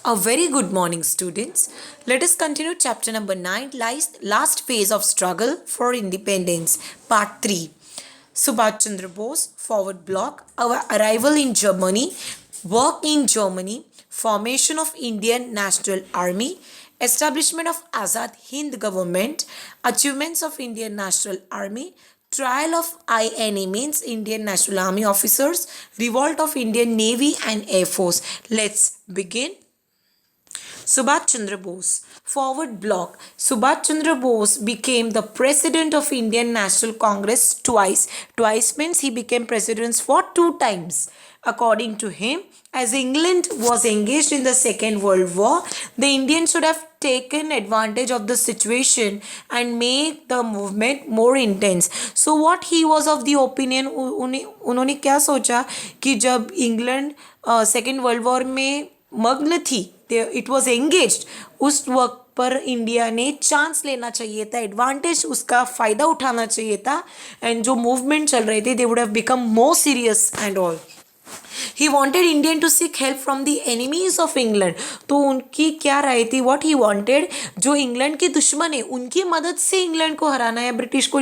A very good morning, students. Let us continue chapter number 9, last phase of struggle for independence, part 3. Subhash Chandra Bose, forward block, our arrival in Germany, work in Germany, formation of Indian National Army, establishment of Azad Hind government, achievements of Indian National Army, trial of INA means Indian National Army officers, revolt of Indian Navy and Air Force. Let's begin. Subhash Chandra Bose. Forward block. Subhash Chandra Bose became the president of Indian National Congress twice. Twice means he became president for 2 times. According to him, as England was engaged in the Second World War, the Indians should have taken advantage of the situation and make the movement more intense. So what he was of the opinion, उन्होंने क्या सोचा कि जब England second world war में मग्न थी, it was engaged, उस वक्त पर इंडिया ने चांस लेना चाहिए था, एडवांटेज उसका फ़ायदा उठाना चाहिए था, एंड जो मूवमेंट चल रहे थे they would have become more serious and all. He wanted Indian to seek help from the enemies of England. तो उनकी क्या राय थी, वॉट ही वॉन्टेड, जो इंग्लैंड के दुश्मन है उनकी मदद से इंग्लैंड को हराना है, ब्रिटिश को.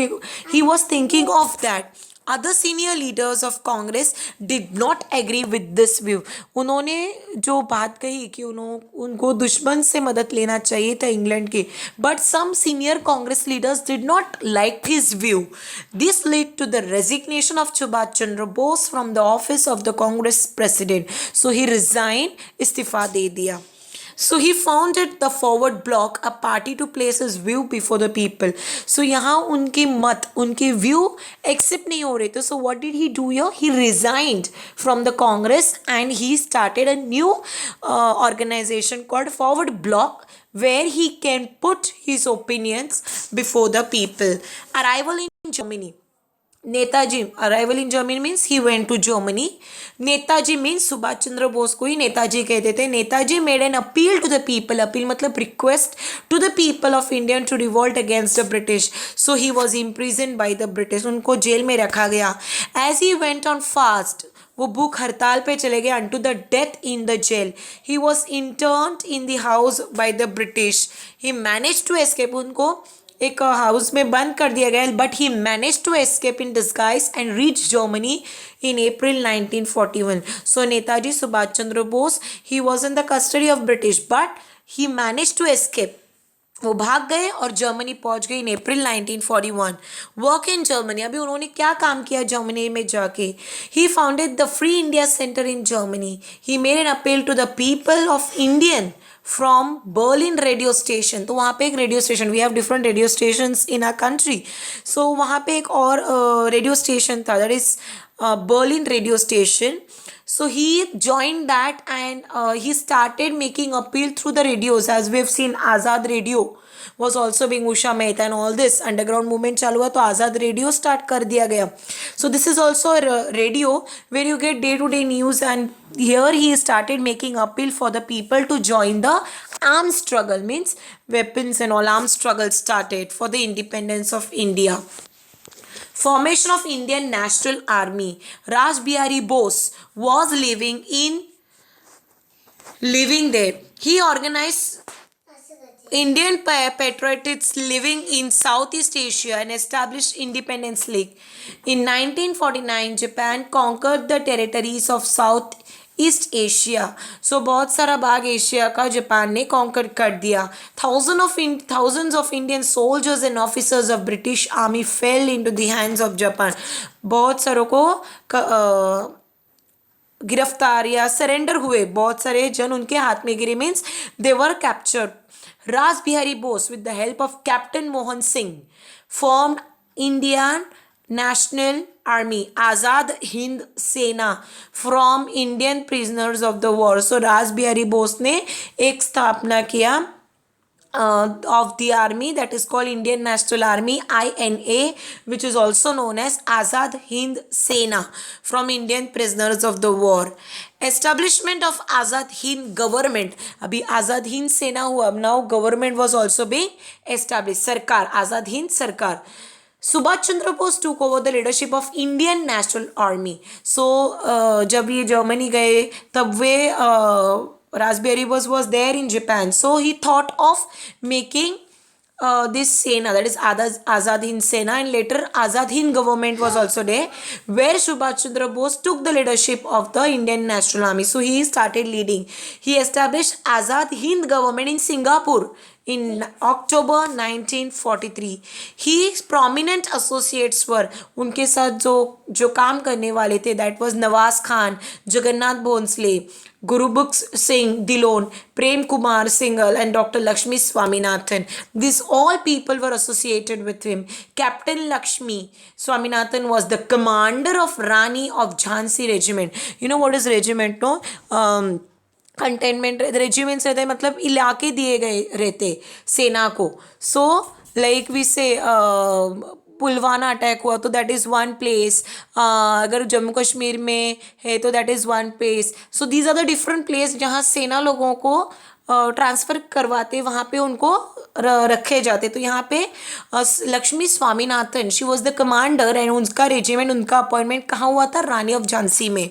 He was thinking of that. Other senior leaders of Congress did not agree with this view. उन्होंने जो बात कही कि उनको दुश्मन से मदद लेना चाहिए था इंग्लैंड के, but some senior Congress leaders did not like his view. This led to the resignation of Subhash Chandra Bose from the office of the Congress president. So he resigned, इस्तीफा दे दिया. So he founded the Forward Bloc, a party to place his view before the people. So यहाँ उनकी मत, उनकी view accept नहीं हो रहे थे. So what did he do here? He resigned from the Congress and he started a new organization called Forward Bloc, where he can put his opinions before the people. Arrival in Germany. Netaji, arrival in Germany means he went to Germany. Netaji means Subhash Chandra Bose को ही नेताजी कहते थे. Netaji made an appeal to the people. Appeal मतलब request to the people of India to revolt against the British. So he was imprison by the British. उनको जेल में रखा गया. As he went on fast, वो भूख हड़ताल पे चले गए, until the death in the jail. He was interned in the house by the British. He manage to escape. उनको एक हाउस में बंद कर दिया गया, but he manage to escape in disguise and reach Germany in April 1941. So Netaji Subhash Chandra Bose, he was in the custody of British, but he manage to escape. वो भाग गए और जर्मनी पहुंच गए इन अप्रैल 1941. Work in Germany. अभी उन्होंने क्या काम किया जर्मनी में जाके? He founded the free India centre in Germany. He made an appeal to the people of Indian from Berlin radio station. तो वहाँ पे एक radio station, we have different radio station in our country. So वहाँ पे एक और radio station था, that is Berlin radio station. So he joined that and he started making appeal through the radios, as we have seen. Azad Radio was also being, Usha Mehta and all this underground movement चालू हुआ तो आज़ाद radio start कर दिया गया. So this is also a radio where you get day to day news, and here he started making appeal for the people to join the armed struggle, means weapons and all armed struggle started for the independence of India. Formation of Indian National Army. Raj Bihari Bose was living there. He organized Indian patriots living in Southeast Asia and established Independence League. In 1949, Japan conquered the territories of South east Asia. So बहुत सारा भाग Asia का Japan ने conquer कर दिया. thousands of Indian soldiers and officers of British Army fell into the hands of Japan. बहुत सारों को गिरफ्तार या सरेंडर हुए, बहुत सारे जन उनके हाथ में गिरे, means they were captured. Raj Bihari Bose with the help of captain Mohan Singh formed Indian National Army, Azad Hind Sena, from Indian prisoners of the war. So राज बिहारी बोस ने एक स्थापना किया of the army, that is called Indian National Army, INA, which is also known as Azad Hind Sena, from Indian prisoners of the war. Establishment of Azad Hind government. अभी आज़ाद हिंद सेना हुआ, अब now government was also being established. सरकार, आज़ाद हिंद सरकार. Subhash Chandra Bose took over the leadership of Indian National Army. So जब ये Germany गए तब वे Raspberry was there in Japan. So he thought of making this Sena, that is Azad Hind Sena, and later Azad Hind government was also there, where Subhash Chandra Bose took the leadership of the Indian National Army. So he started leading. He established Azad Hind government in Singapore in October 1943. His prominent associates were, उनके साथ जो जो काम करने वाले थे, that was Nawaz Khan, Jagannath Bhonsle, Gurubakh Singh Dillon, Prem Kumar Singhal, and Dr. Lakshmi Swaminathan. These all people were associated with him. Captain Lakshmi Swaminathan was the commander of Rani of Jhansi regiment. You know what is regiment, no? Containment regiments रहते हैं, मतलब इलाके दिए गए रहते सेना को. So like we से पुलवाना अटैक हुआ तो दैट इज़ वन प्लेस. अगर जम्मू कश्मीर में है तो that is one place. So these are the different place जहाँ सेना लोगों को ट्रांसफ़र करवाते, वहाँ पे उनको रखे जाते. तो यहाँ पे Lakshmi Swaminathan, she was the commander, and उनका रेजिमेंट, उनका अपॉइंटमेंट कहाँ हुआ था? रानी ऑफ झांसी में.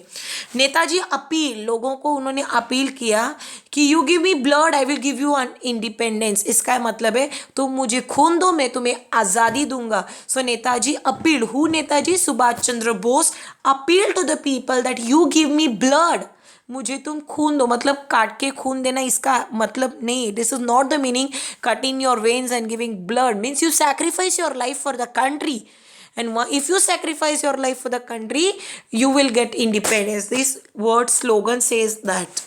नेताजी अपील, लोगों को उन्होंने अपील किया कि you give me blood I will give you an independence. इसका मतलब है तुम मुझे खून दो, मैं तुम्हें आज़ादी दूंगा. So Netaji appeal, who Netaji? Subhash Chandra Bose appeal to the people that you give me blood, मुझे तुम खून दो. मतलब काट के खून देना इसका मतलब नहीं. This is not the meaning cutting your veins and giving blood. Means you sacrifice your life for the country, and if you sacrifice your life for the country you will get independence. This word slogan says that.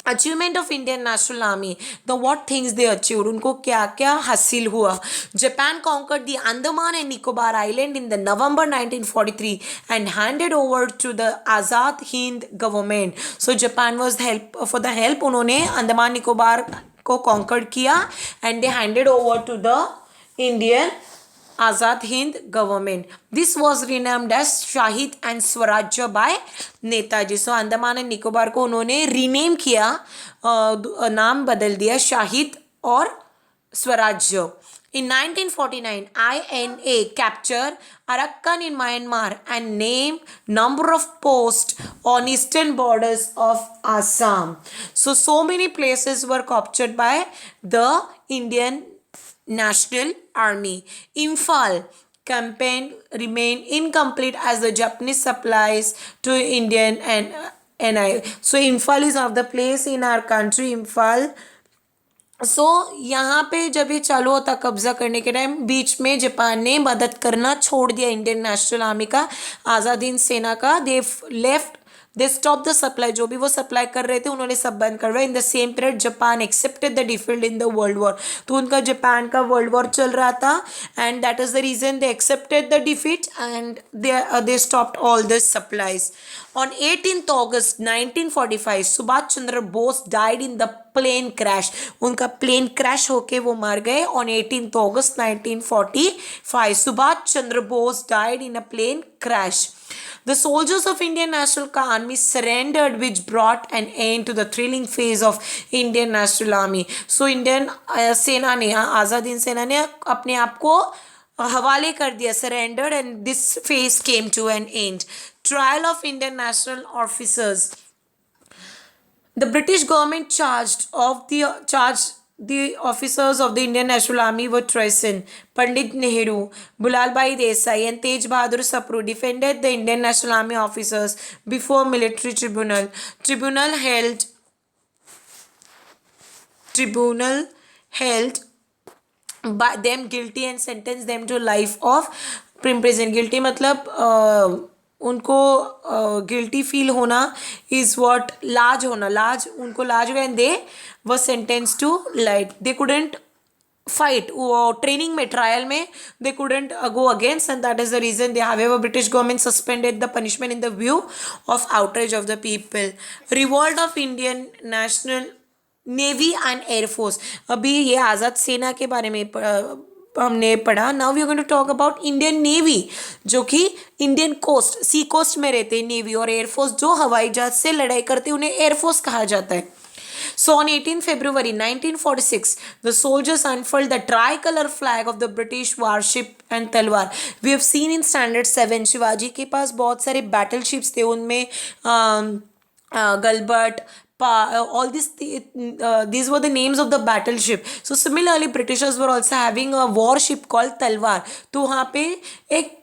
Achievement of Indian National Army, the what things they achieved, उनको क्या क्या हासिल हुआ. Japan conquered the Andaman and Nicobar island in the November 1943 and handed over to the Azad Hind government. So Japan was help for the help, उन्होंने अंडमान निकोबार को conquered किया and they handed over to the Indian Azad Hind government. This was renamed as Shahid and Swarajya by Netaji. So Andaman and Nicobar को उन्होंने rename किया, नाम बदल दिया शाहिद और स्वराज्य. In 1949, INA captured Arakan in Myanmar and named number of posts on eastern borders of Assam. So many places were captured by the Indian National Army. Imphal campaign remained incomplete as the Japanese supplies to Indian and NI. So Imphal is one of the place in our country, Imphal. सो यहाँ पे जब ये चालू होता कब्जा करने के time, बीच में जापान ने मदद करना छोड़ दिया इंडियन नेशनल आर्मी का, आज़ाद हिंद सेना का. They left, they stop the supply, जो भी वो सप्लाई कर रहे थे उन्होंने सब बंद करवाया. In the same period Japan accepted the defeat in the world war. तो उनका जापान का वर्ल्ड वॉर चल रहा था and that is the reason they accepted the defeat and they stopped all the supplies. On 18th August 1945, Subhash Chandra Bose died in the plane crash. उनका plane crash होके वो मर गए. On 18th August 1945, Subhash Chandra Bose died in a plane crash. The soldiers of Indian National Army surrendered, which brought an end to the thrilling phase of Indian National Army. So Indian सेना ने, आज़ाद हिंद सेना ने अपने आप को हवाले कर दिया, surrendered, and this phase came to an end. Trial of Indian national officers. The British government charged the officers of the Indian National Army were treason. Pandit Nehru, Bulal Bhai Desai, and Tej Bahadur Sapru defended the Indian National Army officers before military tribunal. Tribunal held by them guilty and sentenced them to life of prison. Guilty मतलब उनको guilty feel होना is what, लाज होना, लाज, उनको लाज हुआ and they were sentence to life. They couldn't fight, वो ट्रेनिंग में, ट्रायल में they couldn't go against and that is the reason they however British government suspended the punishment in the view of outreach of the people. Revolt of Indian National Navy and air force. अभी ये आज़ाद सेना के बारे में हमने पढ़ा. Now we are going to talk about Indian Navy, जो कि इंडियन कोस्ट, सी कोस्ट में रहते हैं नेवी, और एयरफोर्स जो हवाई जहाज से लड़ाई करते हैं उन्हें एयरफोर्स कहा जाता है. So on 18 February 1946, the soldiers unfurled the tricolor flag of the British warship and Talwar. We have seen in Standard 7, Shivaji के पास बहुत सारे बैटल शिप्स थे, उनमें गलबर्ट, all these were the names of the battleship. So similarly Britishers were also having a warship called Talwar. तो वहाँ पे एक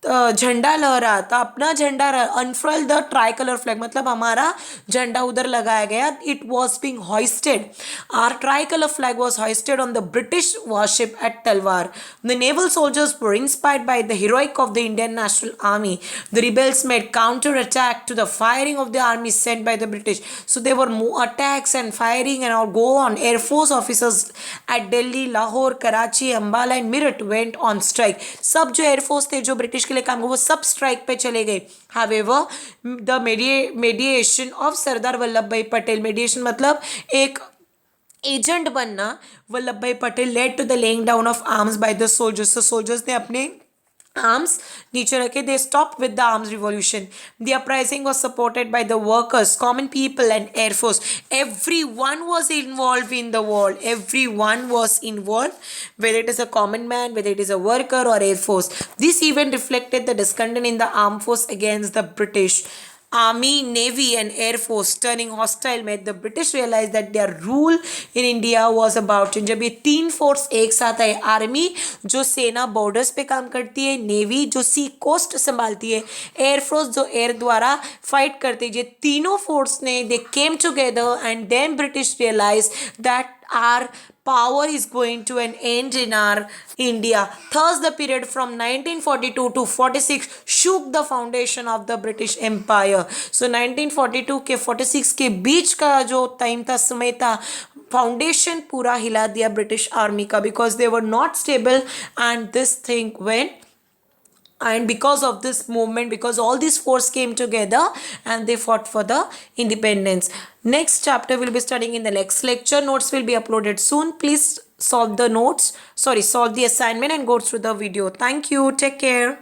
झंडा लहरा था, अपना झंडा unfurl the tricolour flag, मतलब हमारा झंडा उधर लगाया गया. It was being hoisted, our tricolour flag was hoisted on the British warship at Talwar. The naval soldiers were inspired by the heroic of the Indian National Army. The rebels made counter attack to the firing of the army sent by the British. So there were more attacks and firing and all go on. Air Force officers at Delhi, Lahore, Karachi, Ambala and Meerut went on strike. सब जो air force थे जो British के लिए काम वो सब strike पे चले गए. However, the mediation of Sardar Vallabh bhai Patel, मेडिएशन मतलब एक एजेंट बनना, Vallabh bhai Patel led to the laying down of arms by the soldiers. तो सोल्जर्स ने अपने आर्म्स नीचे रखे. They stop with the arms revolution. The uprising was supported by the workers, common people and air force. Every one was involve in the war. Every one was involve, whether it is a common man, whether it is a worker or air force. This event reflected the discontent in the armed force against the British. Army, Navy and Air Force turning hostile made the British realize that their rule in India was about to. जब ये तीन force एक साथ आए, army जो सेना borders पे काम करती है, नेवी जो सी कोस्ट संभालती है, एयर फोर्स जो एयर द्वारा फाइट करती है, ये तीनों फोर्स ने they came together and then British realise that our power is going to an end in our India. Thus the period from 1942 to 46 shook the foundation of the British Empire. So 1942 के 46 के बीच का जो time था, समय था, foundation पूरा हिला दिया ब्रिटिश आर्मी का, because they were not stable and this thing went. And because of this movement, because all these forces came together and they fought for the independence. Next chapter we'll be studying in the next lecture. Notes will be uploaded soon. Please solve the assignment and go through the video. Thank you. Take care.